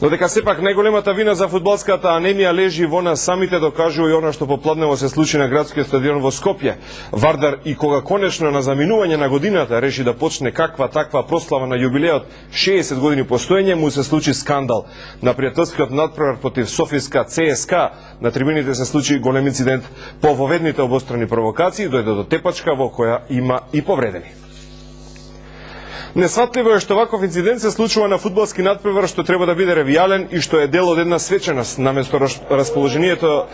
Додека сепак најголемата вина за фудбалската анемија лежи во нас самите, докажува и она што попладнево се случи на градскиот стадион во Скопје. Вардар и кога конечно на заминување на годината реши да почне каква таква прослава на јубилеот 60 години постоење, му се случи скандал. На пријателскиот надпревар против Софијска ЦСКА на трибините се случи голем инцидент. По воведните обострани провокации дојде до тепачка во која има и повредени. Несватливо е што ваков инцидент се случува на фудбалски надпревар што треба да биде ревијален и што е дел од една свеченост, наместо расположението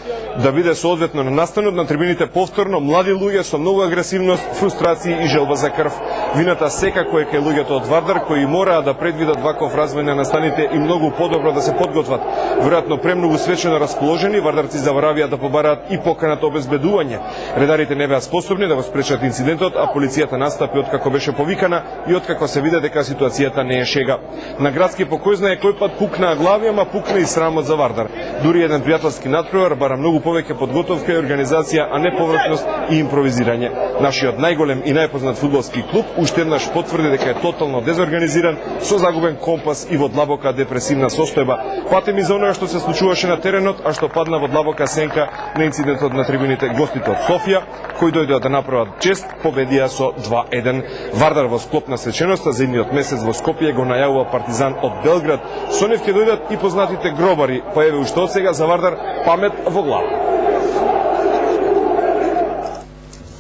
да биде соодветно на настанот на трибините повторно млади луѓе со многу агресивност, фрустрации и желба за крв. Вината секако е кај луѓето од Вардар кои мораа да предвидат ваков развој на настаните и многу подобро да се подготват. Веројатно премногу свечено расположени, вардарци заборавија да побараат и поканата обезбедување. Редарите не беа способни да го спречат инцидентот, а полицијата настапи откако беше повикана и откако се виде дека ситуацијата не е шега. На градски покој знае кој пат пукнаа глави, ама пукна и срамот за Вардар. Дури еден пријателски надпревар бара многу повеќе подготовка и организација, а не повртност и импровизирање. Нашиот најголем и најпознат фудбалски клуб уште еднаш потврди дека е тотално дезорганизиран, со загубен компас и во длабока депресивна состојба. Патем и за оноа што се случуваше на теренот, а што падна во длабока сенка на инцидентот на трибините. Гостите од Софија, кои дојдоа да направат чест, победија со 2:1. Вардар во склоп на свеченост за идниот месец во Скопје го најавува Партизан од Белград. Со нив ќе дојдат и познатите гробари, па еве уште од сега за Вардар памет во глава.